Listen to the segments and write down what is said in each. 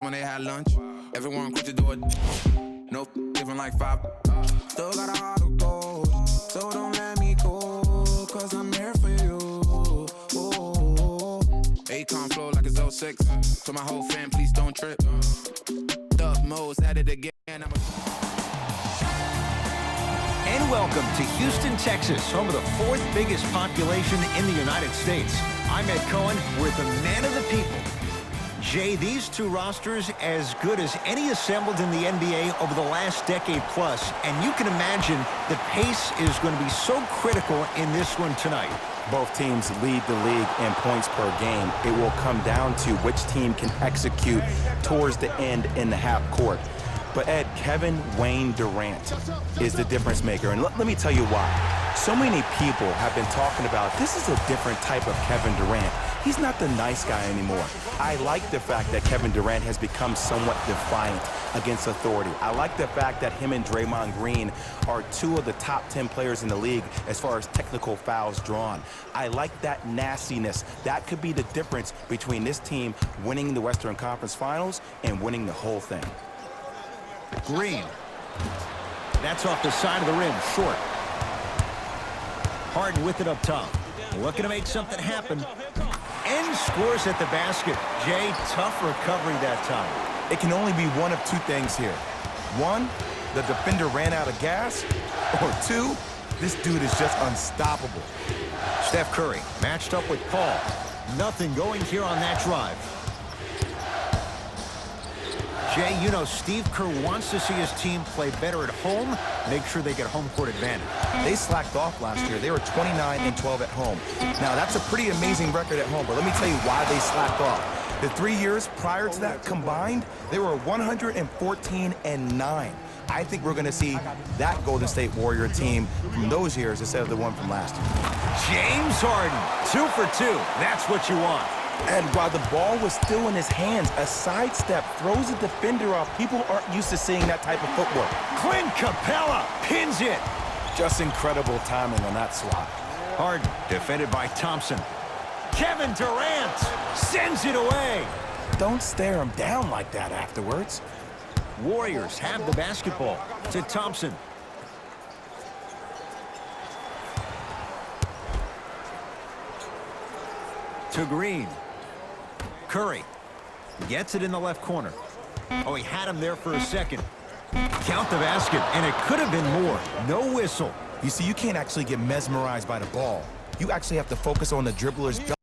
When they had lunch, everyone quick to do it. No, living like 5. Still got a heart of gold, so don't let me go, cause I'm here for you. Akon flow like it's 06. To my whole fam, please don't trip. Dub Mo's at it again. And welcome to Houston, Texas, home of the 4th biggest population in the United States. I'm Ed Cohen with the man of the people. Jay, these two rosters as good as any assembled in the NBA over the last decade plus, and you can imagine the pace is going to be so critical in this one tonight. Both teams lead the league in points per game. It will come down to which team can execute towards the end in the half court. But Ed, Kevin Wayne Durant is the difference maker, and let me tell you why. So many people have been talking about this is a different type of Kevin Durant. He's not the nice guy anymore. I like the fact that Kevin Durant has become somewhat defiant against authority. I like the fact that him and Draymond Green are 2 of the top 10 players in the league as far as technical fouls drawn. I like that nastiness. That could be the difference between this team winning the Western Conference Finals and winning the whole thing. Green. That's off the side of the rim, short. Harden with it up top. Looking to make something happen. And scores at the basket. Jay, tough recovery that time. It can only be one of 2 things here. 1, the defender ran out of gas. Or 2, this dude is just unstoppable. Steph Curry matched up with Paul. Nothing going here on that drive. Jay, you know Steve Kerr wants to see his team play better at home, make sure they get home court advantage. They slacked off last year. They were 29-12 at home. Now, that's a pretty amazing record at home, but let me tell you why they slacked off. The 3 years prior to that combined, they were 114-9. I think we're going to see that Golden State Warrior team from those years instead of the one from last year. James Harden, 2 for 2. That's what you want. And while the ball was still in his hands, a sidestep throws a defender off. People aren't used to seeing that type of footwork. Clint Capella pins it. Just incredible timing on that swat. Harden defended by Thompson. Kevin Durant sends it away. Don't stare him down like that afterwards. Warriors have the basketball to Thompson. To Green. Curry gets it in the left corner. Oh, he had him there for a second. Count the basket, and it could have been more. No whistle. You see, you can't actually get mesmerized by the ball. You actually have to focus on the dribbler's button.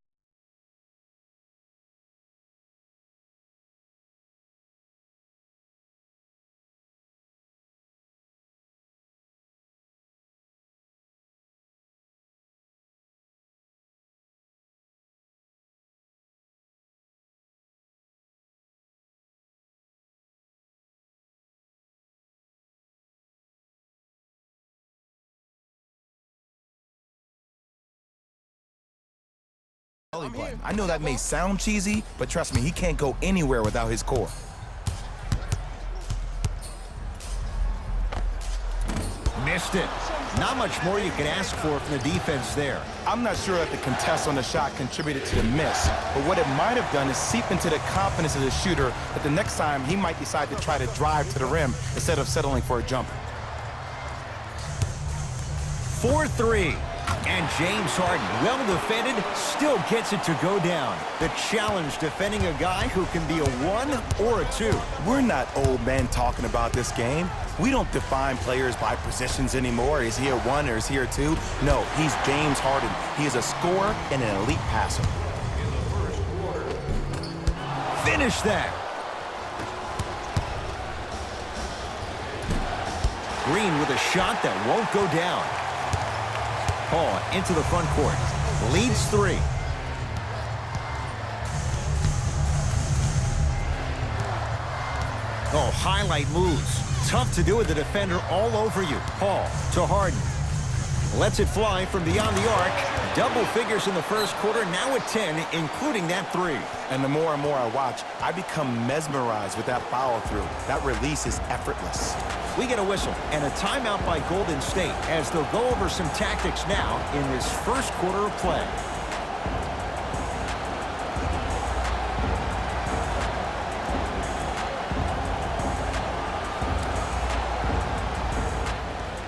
I know that may sound cheesy, but trust me, he can't go anywhere without his core. Missed it. Not much more you can ask for from the defense there. I'm not sure that the contest on the shot contributed to the miss, but what it might have done is seep into the confidence of the shooter that the next time he might decide to try to drive to the rim instead of settling for a jumper. 4-3. And James Harden, well defended, still gets it to go down. The challenge defending a guy who can be a 1 or a 2. We're not old men talking about this game. We don't define players by positions anymore. Is he a 1 or is he a 2? No, he's James Harden. He is a scorer and an elite passer. Finish that. Green with a shot that won't go down. Paul into the front court. Leads 3. Oh, highlight moves. Tough to do with the defender all over you. Paul to Harden. Lets it fly from beyond the arc. Double figures in the first quarter, now at 10, including that 3. And the more and more I watch, I become mesmerized with that follow-through. That release is effortless. We get a whistle and a timeout by Golden State as they'll go over some tactics now in this first quarter of play.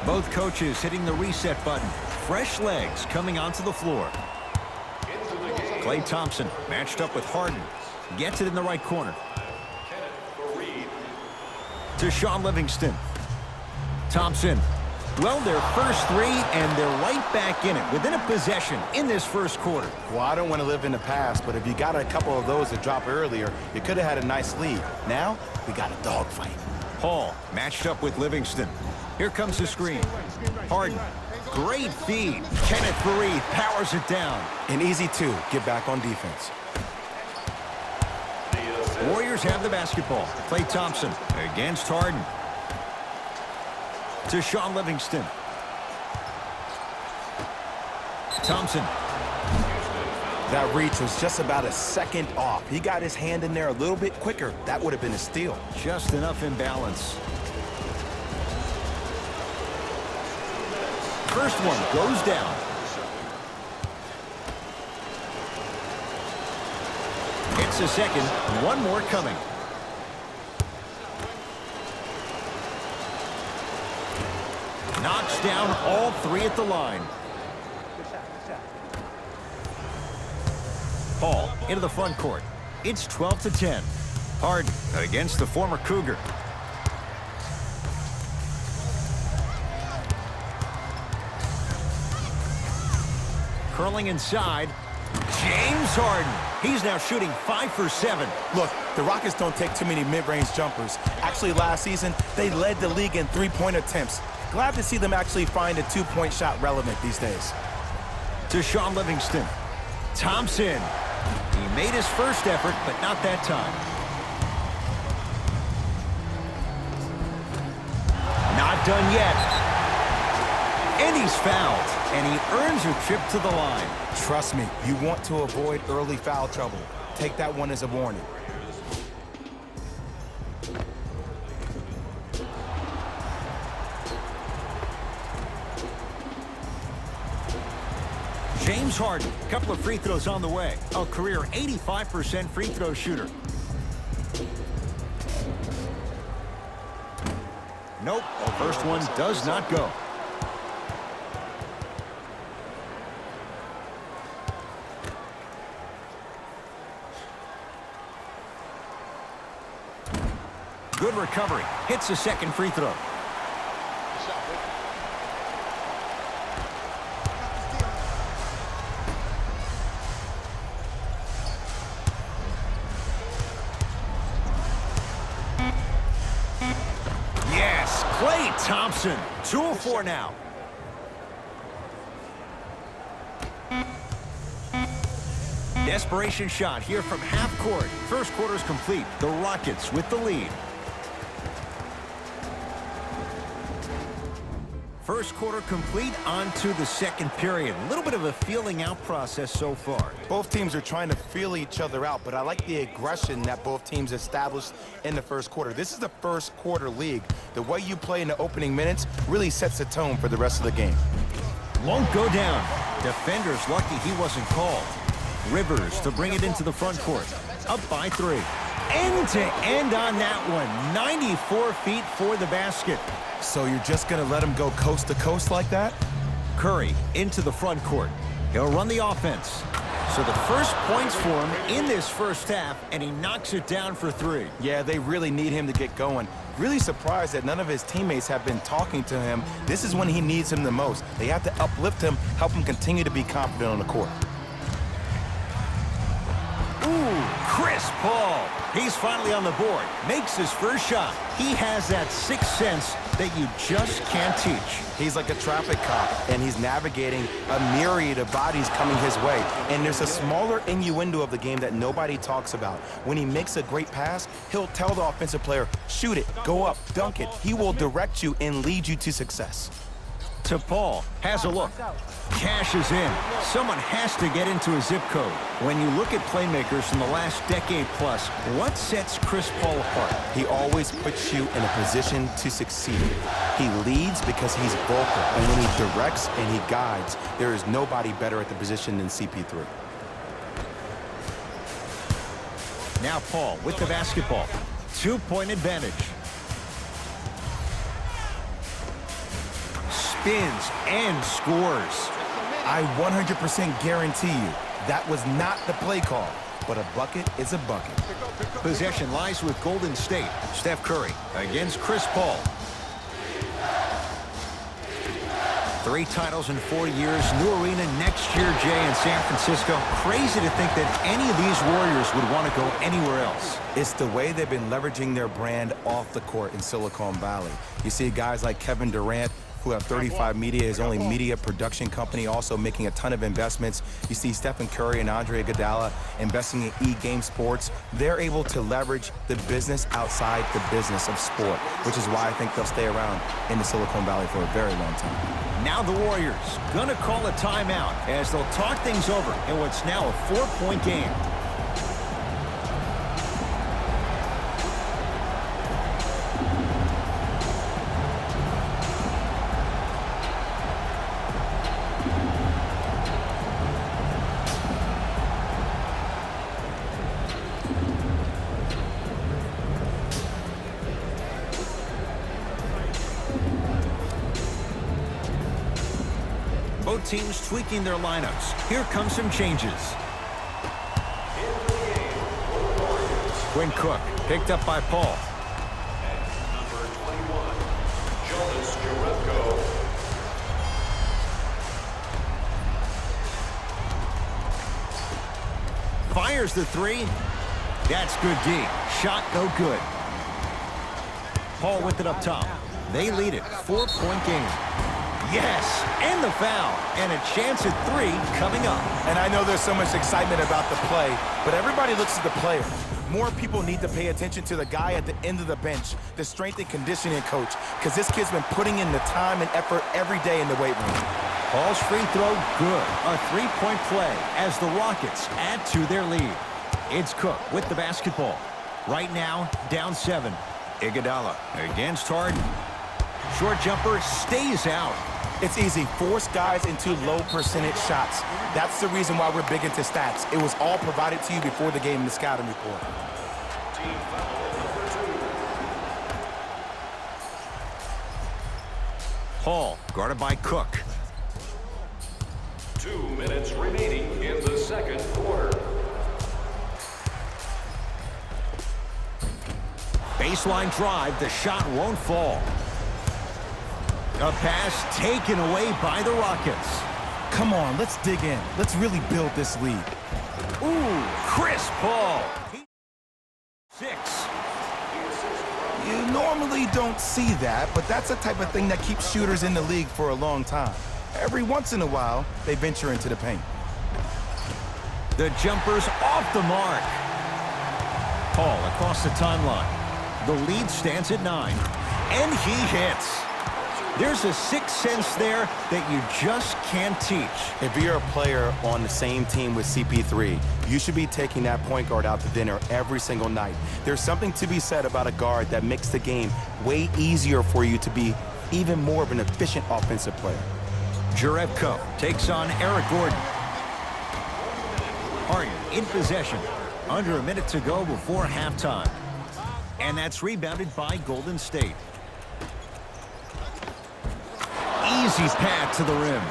Both coaches hitting the reset button. Fresh legs coming onto the floor. Klay Thompson matched up with Harden. Gets it in the right corner. To Shaun Livingston. Thompson. Well, their first three, and they're right back in it, within a possession in this first quarter. Well, I don't want to live in the past, but if you got a couple of those to drop earlier, you could have had a nice lead. Now, we got a dogfight. Hall matched up with Livingston. Here comes the screen. Harden. Great feed. Kenneth Faried powers it down. An easy two. Get back on defense. Warriors have the basketball. Klay Thompson against Harden. To Shaun Livingston. Thompson. That reach was just about a second off. He got his hand in there a little bit quicker. That would have been a steal. Just enough imbalance. First one goes down. Hits a second. One more coming. Knocks down all three at the line. Paul into the front court. It's 12-10. Harden against the former Cougar. Curling inside. James Harden. He's now shooting 5 for 7. Look, the Rockets don't take too many mid-range jumpers. Actually, last season, they led the league in three-point attempts. Glad to see them actually find a two-point shot relevant these days. To Shaun Livingston. Thompson. He made his first effort, but not that time. Not done yet. And he's fouled. And he earns a trip to the line. Trust me, you want to avoid early foul trouble. Take that one as a warning. James Harden, a couple of free throws on the way. A career 85% free throw shooter. Nope, the first one does not go. Good recovery. Hits the second free throw. Yes, Klay Thompson. 2 of 4 now. Desperation shot here from half court. First quarter's complete. The Rockets with the lead. First quarter complete, on to the second period. A little bit of a feeling out process so far. Both teams are trying to feel each other out, but I like the aggression that both teams established in the first quarter. This is the first quarter league. The way you play in the opening minutes really sets the tone for the rest of the game. Won't go down. Defenders lucky he wasn't called. Rivers to bring it into the front court. Up by 3. End to end on that one. 94 feet for the basket. So you're just going to let him go coast to coast like that? Curry into the front court. He'll run the offense. So the first points for him in this first half, and he knocks it down for 3. Yeah, they really need him to get going. Really surprised that none of his teammates have been talking to him. This is when he needs him the most. They have to uplift him, help him continue to be confident on the court. Ooh, Chris Paul. He's finally on the board. Makes his first shot. He has that sixth sense that you just can't teach. He's like a traffic cop, and he's navigating a myriad of bodies coming his way. And there's a smaller innuendo of the game that nobody talks about. When he makes a great pass, he'll tell the offensive player, shoot it, go up, dunk it. He will direct you and lead you to success. To Paul, has a look. Cashes in. Someone has to get into a zip code. When you look at playmakers in the last decade plus, what sets Chris Paul apart? He always puts you in a position to succeed. He leads because he's vocal, and when he directs and he guides, there is nobody better at the position than CP3. Now Paul with the basketball. 2-point advantage. spins and scores. I 100% guarantee you that was not the play call, but a bucket is a bucket. Possession lies with Golden State. Steph Curry against Chris Paul. 3 titles in 4 years. New arena next year, Jay, in San Francisco. Crazy to think that any of these Warriors would want to go anywhere else. It's the way they've been leveraging their brand off the court in Silicon Valley. You see guys like Kevin Durant, who have 35 Media, his only media production company, also making a ton of investments. You see Stephen Curry and Andre Iguodala investing in E-Game Sports. They're able to leverage the business outside the business of sport, which is why I think they'll stay around in the Silicon Valley for a very long time. Now the Warriors gonna call a timeout as they'll talk things over in what's now a 4-point game. Both teams tweaking their lineups. Here come some changes. Quinn Cook picked up by Paul. Number 21, Jonas Jerebko. Fires the 3. That's good D. Shot no good. Paul with it up top. They lead it. 4-point game. Yes, and the foul, and a chance at 3 coming up. And I know there's so much excitement about the play, but everybody looks at the player. More people need to pay attention to the guy at the end of the bench, the strength and conditioning coach, because this kid's been putting in the time and effort every day in the weight room. Paul's free throw, good. A 3-point play as the Rockets add to their lead. It's Cook with the basketball. Right now, down 7. Iguodala against Harden. Short jumper stays out. It's easy. Force guys into low percentage shots. That's the reason why we're big into stats. It was all provided to you before the game in the scouting report. Team foul number 2. Paul guarded by Cook. 2 minutes remaining in the second quarter. Baseline drive. The shot won't fall. A pass taken away by the Rockets. Come on, let's dig in. Let's really build this lead. Ooh, Chris Paul. 6. You normally don't see that, but that's the type of thing that keeps shooters in the league for a long time. Every once in a while, they venture into the paint. The jumper's off the mark. Paul across the timeline. The lead stands at 9. And he hits. There's a sixth sense there that you just can't teach. If you're a player on the same team with CP3, you should be taking that point guard out to dinner every single night. There's something to be said about a guard that makes the game way easier for you to be even more of an efficient offensive player. Jerebko takes on Eric Gordon. Harden in possession. Under a minute to go before halftime. And that's rebounded by Golden State. Easy path to the rim.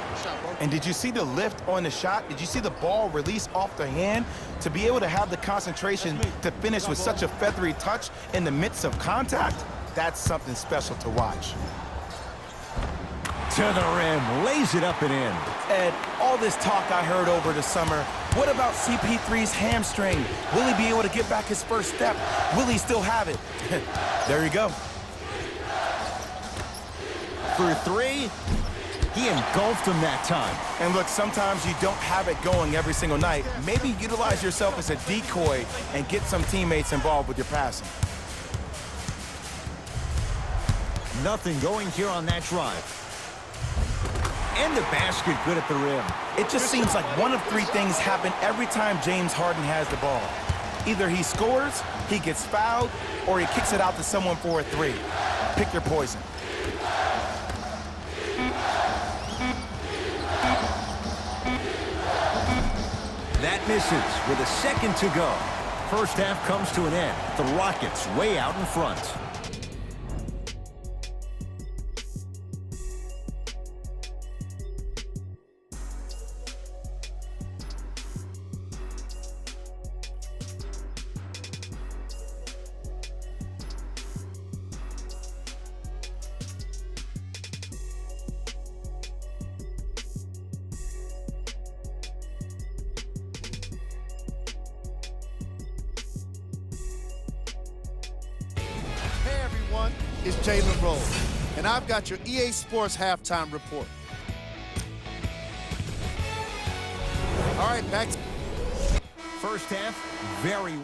And did you see the lift on the shot? Did you see the ball release off the hand? To be able to have the concentration to finish with such a feathery touch in the midst of contact, that's something special to watch. To the rim, lays it up and in. Ed, all this talk I heard over the summer, what about CP3's hamstring? Will he be able to get back his first step? Will he still have it? There you go. For 3, he engulfed him that time. And look, sometimes you don't have it going every single night. Maybe utilize yourself as a decoy and get some teammates involved with your passing. Nothing going here on that drive. And the basket good at the rim. It just seems like one of 3 things happen every time James Harden has the ball. Either he scores, he gets fouled, or he kicks it out to someone for a 3. Pick your poison. That misses with a second to go. First half comes to an end. The Rockets way out in front. is Jalen Rose. And I've got your EA Sports halftime report. All right, back to First half, very